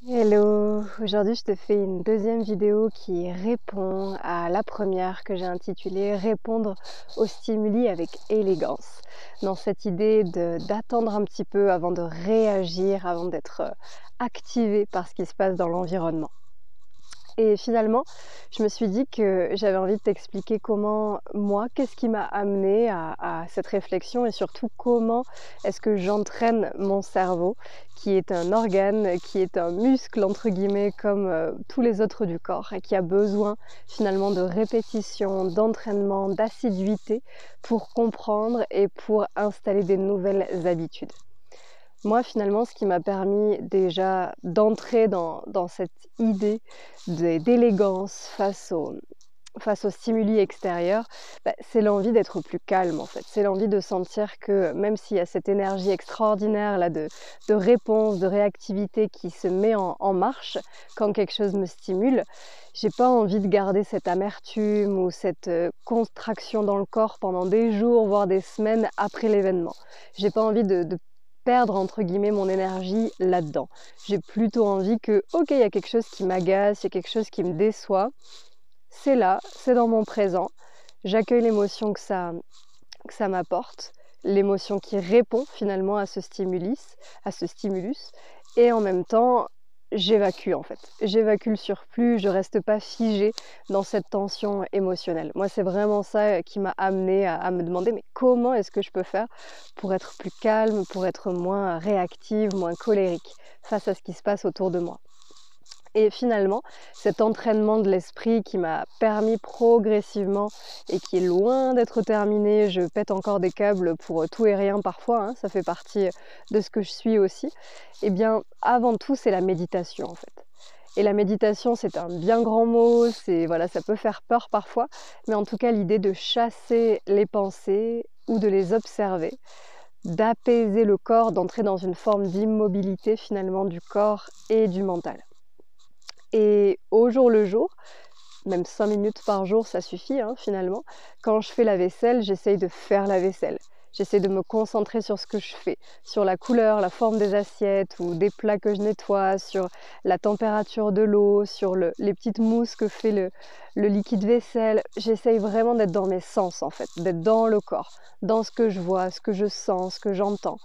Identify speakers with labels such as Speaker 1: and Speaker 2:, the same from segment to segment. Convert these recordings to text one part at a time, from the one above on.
Speaker 1: Hello! Aujourd'hui, je te fais une deuxième vidéo qui répond à la première que j'ai intitulée «Répondre aux stimuli avec élégance». Dans cette idée d'attendre un petit peu avant de réagir, avant d'être activé par ce qui se passe dans l'environnement. Et finalement, je me suis dit que j'avais envie de t'expliquer comment moi, qu'est-ce qui m'a amené à cette réflexion et surtout comment est-ce que j'entraîne mon cerveau, qui est un organe, qui est un muscle entre guillemets comme tous les autres du corps et qui a besoin finalement de répétition, d'entraînement, d'assiduité pour comprendre et pour installer des nouvelles habitudes. Moi, finalement, ce qui m'a permis déjà d'entrer dans cette idée d'élégance face aux stimuli extérieurs, c'est l'envie d'être plus calme, en fait. C'est l'envie de sentir que même s'il y a cette énergie extraordinaire là de réponse, de réactivité qui se met en marche quand quelque chose me stimule, j'ai pas envie de garder cette amertume ou cette, contraction dans le corps pendant des jours, voire des semaines après l'événement. J'ai pas envie de «perdre» entre guillemets mon énergie là-dedans. J'ai plutôt envie que, OK, il y a quelque chose qui m'agace, il y a quelque chose qui me déçoit, c'est là, c'est dans mon présent. J'accueille l'émotion que ça m'apporte, l'émotion qui répond finalement à ce stimulus et en même temps, j'évacue en fait. J'évacue le surplus, je reste pas figée dans cette tension émotionnelle. Moi, c'est vraiment ça qui m'a amenée à me demander: «Mais comment est-ce que je peux faire pour être plus calme, pour être moins réactive, moins colérique face à ce qui se passe autour de moi?» Et finalement, cet entraînement de l'esprit qui m'a permis progressivement et qui est loin d'être terminé, je pète encore des câbles pour tout et rien parfois, hein, ça fait partie de ce que je suis aussi. Eh bien, avant tout, c'est la méditation en fait. Et la méditation, c'est un bien grand mot, c'est voilà, ça peut faire peur parfois, mais en tout cas, l'idée de chasser les pensées ou de les observer, d'apaiser le corps, d'entrer dans une forme d'immobilité finalement du corps et du mental. Et au jour le jour, même 5 minutes par jour, ça suffit, hein, finalement. Quand je fais la vaisselle, j'essaye de faire la vaisselle. J'essaie de me concentrer sur ce que je fais, sur la couleur, la forme des assiettes ou des plats que je nettoie, sur la température de l'eau, sur les petites mousses que fait le liquide vaisselle. J'essaye vraiment d'être dans mes sens, en fait, d'être dans le corps, dans ce que je vois, ce que je sens, ce que j'entends,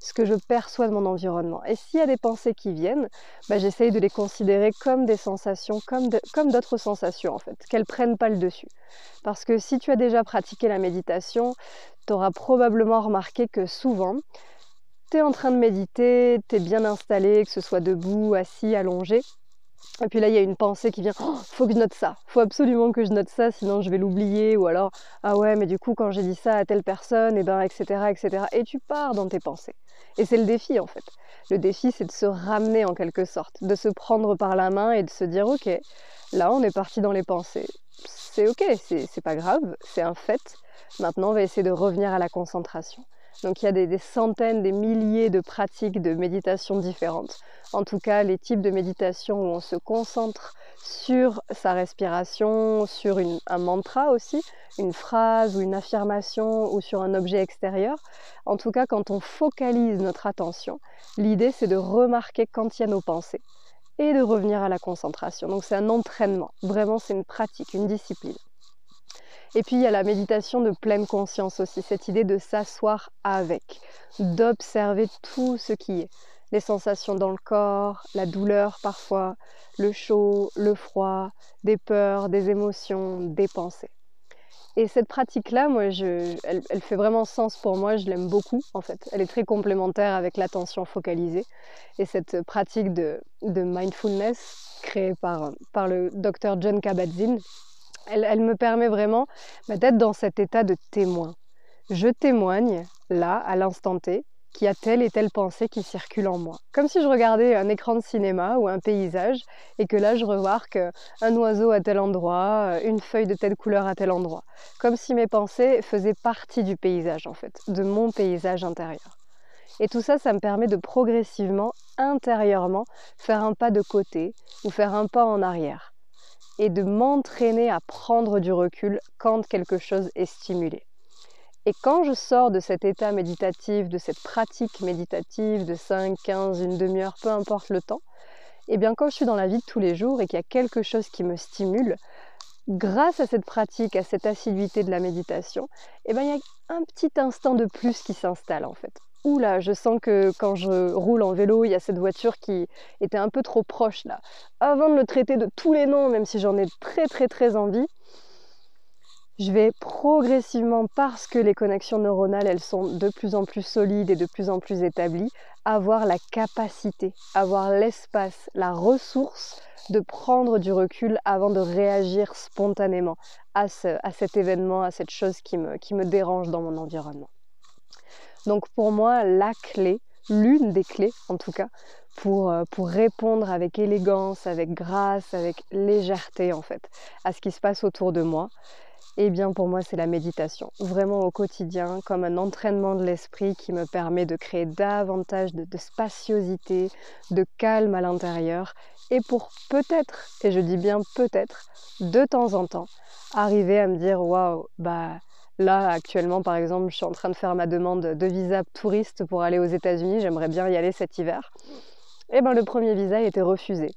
Speaker 1: ce que je perçois de mon environnement. Et s'il y a des pensées qui viennent, j'essaye de les considérer comme des sensations, comme d'autres sensations en fait, qu'elles prennent pas le dessus. Parce que si tu as déjà pratiqué la méditation, tu auras probablement remarqué que souvent, tu es en train de méditer, tu es bien installé, que ce soit debout, assis, allongé, et puis là, il y a une pensée qui vient: «Oh, faut que je note ça, faut absolument que je note ça, sinon je vais l'oublier» ou alors: «Ah ouais, mais du coup, quand j'ai dit ça à telle personne et ben» et cetera et cetera et tu pars dans tes pensées et c'est le défi, en fait. Le défi, c'est de se ramener en quelque sorte, de se prendre par la main et de se dire: «OK, là, on est parti dans les pensées. C'est OK, c'est pas grave, c'est un fait. Maintenant, on va essayer de revenir à la concentration». Donc il y a des centaines, des milliers de pratiques de méditation différentes. En tout cas, les types de méditation où on se concentre sur sa respiration, sur un mantra aussi, une phrase ou une affirmation ou sur un objet extérieur. En tout cas, quand on focalise notre attention, l'idée c'est de remarquer quand il y a nos pensées et de revenir à la concentration. Donc c'est un entraînement, vraiment c'est une pratique, une discipline. Et puis il y a la méditation de pleine conscience aussi, cette idée de s'asseoir avec, d'observer tout ce qui est. Les sensations dans le corps, la douleur parfois, le chaud, le froid, des peurs, des émotions, des pensées. Et cette pratique-là, moi, elle fait vraiment sens pour moi, je l'aime beaucoup en fait. Elle est très complémentaire avec l'attention focalisée. Et cette pratique de mindfulness créée par le docteur John Kabat-Zinn, elle me permet vraiment d'être dans cet état de témoin. Je témoigne, là, à l'instant T, qu'il y a telle et telle pensée qui circule en moi. Comme si je regardais un écran de cinéma ou un paysage et que là, je remarque un oiseau à tel endroit, une feuille de telle couleur à tel endroit. Comme si mes pensées faisaient partie du paysage, en fait, de mon paysage intérieur. Et tout ça, ça me permet de progressivement, intérieurement, faire un pas de côté ou faire un pas en arrière et de m'entraîner à prendre du recul quand quelque chose est stimulé. Et quand je sors de cet état méditatif, de cette pratique méditative de 5, 15, une demi-heure, peu importe le temps, Et bien quand je suis dans la vie de tous les jours et qu'il y a quelque chose qui me stimule, grâce à cette pratique, à cette assiduité de la méditation, et ben il y a un petit instant de plus qui s'installe en fait. Ouh là, je sens que quand je roule en vélo, il y a cette voiture qui était un peu trop proche là. Avant de le traiter de tous les noms, même si j'en ai très envie, je vais progressivement, parce que les connexions neuronales, elles sont de plus en plus solides et de plus en plus établies, avoir la capacité, avoir l'espace, la ressource de prendre du recul avant de réagir spontanément à cet événement, à cette chose qui me dérange dans mon environnement. Donc pour moi, la clé, l'une des clés en tout cas, pour répondre avec élégance, avec grâce, avec légèreté en fait, à ce qui se passe autour de moi, eh bien pour moi c'est la méditation. Vraiment au quotidien, comme un entraînement de l'esprit qui me permet de créer davantage de spaciosité, de calme à l'intérieur, et pour peut-être, et je dis bien peut-être, de temps en temps, arriver à me dire waouh, bah là actuellement par exemple je suis en train de faire ma demande de visa touriste pour aller aux États-Unis, j'aimerais bien y aller cet hiver. Et ben le premier visa a été refusé.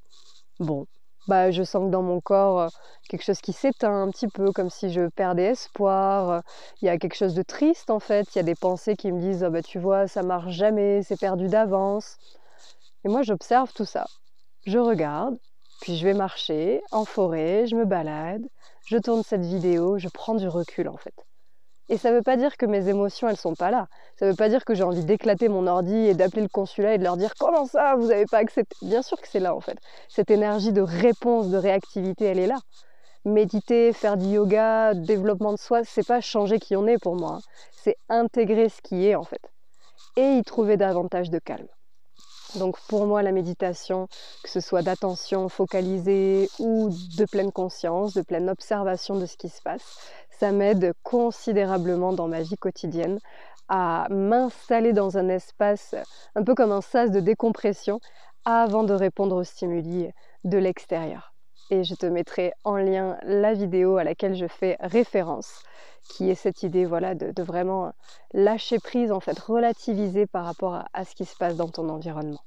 Speaker 1: Bon, bah, je sens que dans mon corps, quelque chose qui s'éteint un petit peu, comme si je perdais espoir. Il y a quelque chose de triste en fait, il y a des pensées qui me disent: «Ah bah, tu vois, ça marche jamais, c'est perdu d'avance». Et moi j'observe tout ça. Je regarde, puis je vais marcher en forêt, je me balade, je tourne cette vidéo, je prends du recul en fait. Et ça veut pas dire que mes émotions, elles sont pas là. Ça veut pas dire que j'ai envie d'éclater mon ordi et d'appeler le consulat et de leur dire: «Comment ça, vous avez pas accepté?» Bien sûr que c'est là, en fait. Cette énergie de réponse, de réactivité, elle est là. Méditer, faire du yoga, développement de soi, c'est pas changer qui on est pour moi, hein. C'est intégrer ce qui est, en fait, et y trouver davantage de calme. Donc pour moi, la méditation, que ce soit d'attention focalisée ou de pleine conscience, de pleine observation de ce qui se passe, ça m'aide considérablement dans ma vie quotidienne à m'installer dans un espace un peu comme un sas de décompression avant de répondre aux stimuli de l'extérieur. Et je te mettrai en lien la vidéo à laquelle je fais référence, qui est cette idée voilà, de vraiment lâcher prise, en fait, relativiser par rapport à ce qui se passe dans ton environnement.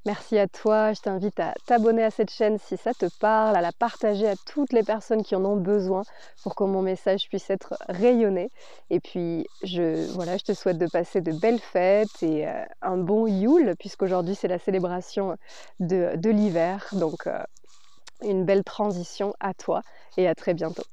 Speaker 1: Merci à toi, je t'invite à t'abonner à cette chaîne si ça te parle, à la partager à toutes les personnes qui en ont besoin pour que mon message puisse être rayonné. Et puis, je te souhaite de passer de belles fêtes et un bon Yule, puisqu'aujourd'hui c'est la célébration de l'hiver. Donc, une belle transition à toi et à très bientôt.